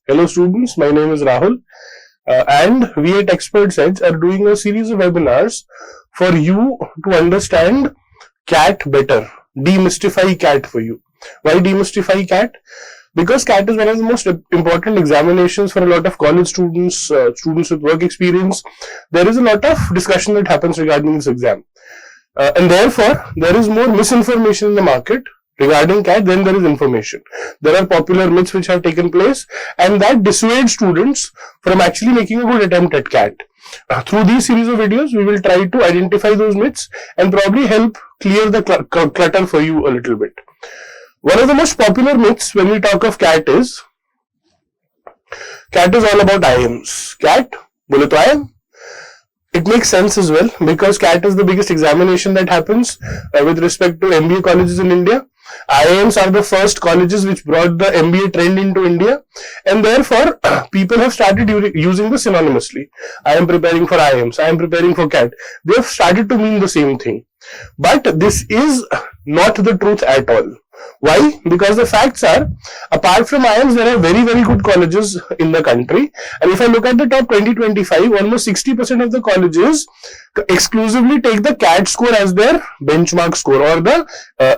Hello students, my name is Rahul and we at ExpertsEdge are doing a series of webinars for you to understand CAT better, demystify CAT for you. Why demystify CAT? Because CAT is one of the most important examinations for a lot of college students, students with work experience. There is a lot of discussion that happens regarding this exam. And therefore, there is more misinformation in the market regarding CAT than there is information. There are popular myths which have taken place and that dissuades students from actually making a good attempt at CAT. Through these series of videos, we will try to identify those myths and probably help clear the clutter for you a little bit. One of the most popular myths when we talk of CAT is all about IIMs. CAT? Bole to IIM? It makes sense as well because CAT is the biggest examination that happens with respect to MBA colleges in India. IIMs are the first colleges which brought the MBA trend into India, and therefore people have started using this synonymously. I am preparing for IIMs, I am preparing for CAT. They have started to mean the same thing. But this is not the truth at all. Why? Because the facts are, apart from IIMs, there are very, very good colleges in the country. And if I look at the top 2025, almost 60% of the colleges exclusively take the CAT score as their benchmark score or the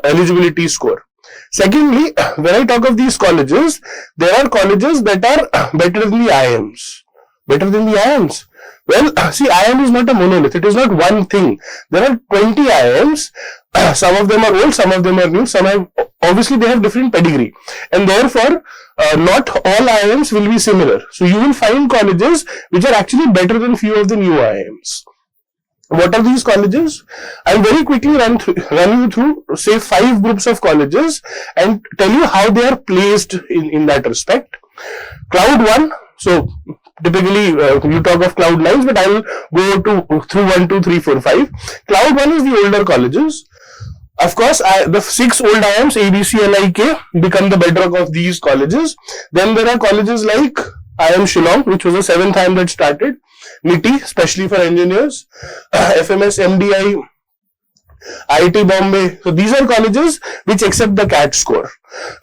eligibility score. Secondly, when I talk of these colleges, there are colleges that are better than the IIMs. Better than the IIMs. Well, see, IIM is not a monolith. It is not one thing. There are 20 IIMs. Some of them are old, some of them are new. Some have, obviously, they have different pedigree. And therefore, not all IIMs will be similar. So, you will find colleges which are actually better than few of the new IIMs. What are these colleges? I'll very quickly run you through, say, 5 groups of colleges and tell you how they are placed in that respect. Cloud 1. So, typically, you talk of cloud 9s, but I will go through 1, 2, 3, 4, 5. Cloud 1 is the older colleges. Of course, the 6 old IIMs, ABC, LIK, become the bedrock of these colleges. Then there are colleges like IIM Shillong, which was the 7th IIM that started. NITI, especially for engineers. FMS, MDI, IIT Bombay. So these are colleges which accept the CAT score.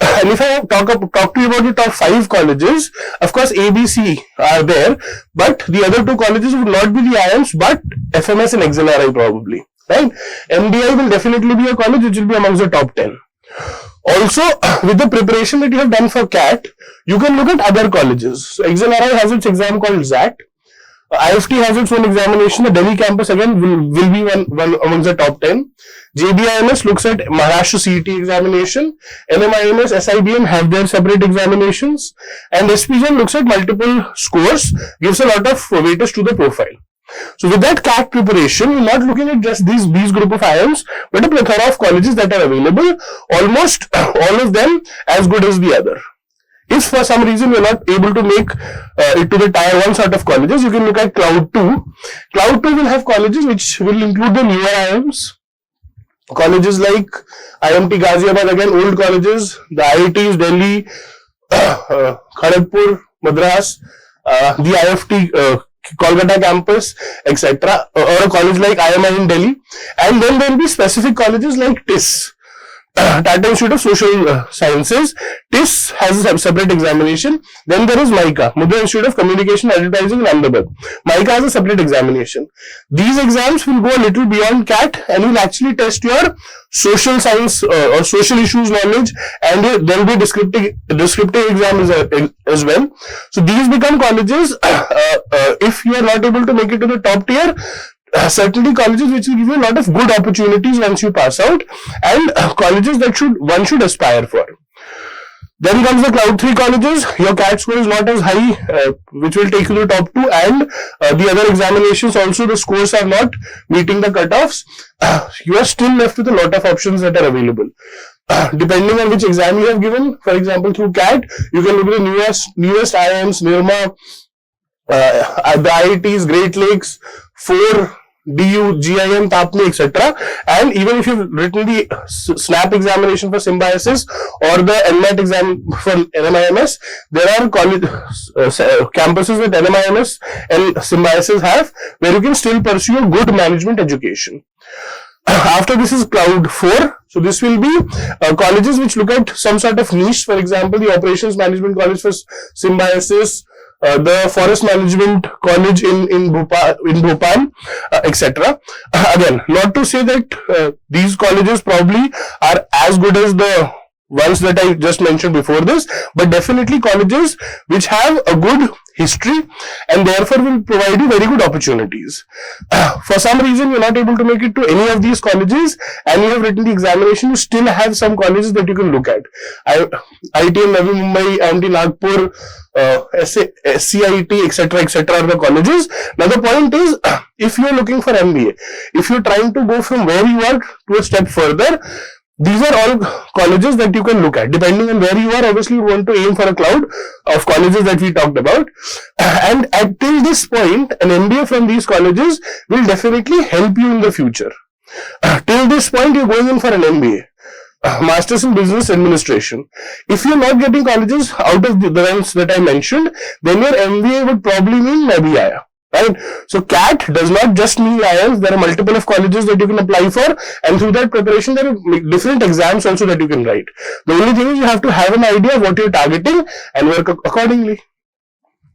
And if I talk to you about the top 5 colleges, of course ABC are there, but the other 2 colleges would not be the IIMs, but FMS and XLRI probably. Right? MDI will definitely be a college which will be amongst the top 10. Also, with the preparation that you have done for CAT, you can look at other colleges. So XLRI has its exam called ZAT. IFT has its own examination. The Delhi campus again will be one amongst the top 10. JBIMS looks at Maharashtra CET examination. NMIMS, SIBM have their separate examinations. And SPGM looks at multiple scores, gives a lot of weightage to the profile. So with that CAT preparation, we're not looking at just these group of IIMs, but a plethora of colleges that are available, almost all of them as good as the other. If for some reason you're not able to make it to the tier 1 sort of colleges, you can look at Cloud 2. Cloud 2 will have colleges which will include the newer IIMs. Colleges like IMT Ghaziabad, again old colleges, the IITs, Delhi, Kharagpur, Madras, the IFT Kolkata campus, etc. Or a college like IMI in Delhi. And then there will be specific colleges like TIS. Tata Institute of Social Sciences. TIS has a separate examination. Then there is MICA, Mudra Institute of Communication Advertising in Ahmedabad. MICA has a separate examination. These exams will go a little beyond CAT and will actually test your social science or social issues knowledge, and there will be descriptive exams as well. So these become colleges, if you are not able to make it to the top tier, certainly colleges which will give you a lot of good opportunities once you pass out, and colleges that one should aspire for. Then comes the Cloud 3 colleges. Your CAT score is not as high, which will take you to the top 2, and the other examinations also, the scores are not meeting the cutoffs. You are still left with a lot of options that are available. Depending on which exam you have given, for example, through CAT, you can look at the newest IIMs, Nirma, the IITs, Great Lakes, 4 DU, GIM, TAPME, etc. And even if you've written the SNAP examination for Symbiosis or the NMAT exam for NMIMS, there are campuses with NMIMS and Symbiosis have, where you can still pursue a good management education. After this is Cloud 4. So this will be colleges which look at some sort of niche. For example, the Operations Management College for Symbiosis, the Forest Management College in Bhopal, etc. Again, not to say that these colleges probably are as good as the ones that I just mentioned before this, but definitely colleges which have a good history and therefore will provide you very good opportunities. For some reason you're not able to make it to any of these colleges and you have written the examination, you still have some colleges that you can look at. IIM Navi Mumbai, IIT Nagpur, CIT, etc. are the colleges. Now the point is, if you're looking for MBA, if you're trying to go from where you are to a step further, these are all colleges that you can look at. Depending on where you are, obviously you want to aim for a cloud of colleges that we talked about. And till this point, an MBA from these colleges will definitely help you in the future. Till this point, you're going in for an MBA. Masters in Business Administration. If you're not getting colleges out of the ones that I mentioned, then your MBA would probably mean Nabiaya. Right? So CAT does not just mean IIMs. There are multiple of colleges that you can apply for, and through that preparation there are different exams also that you can write. The only thing is you have to have an idea of what you're targeting and work accordingly.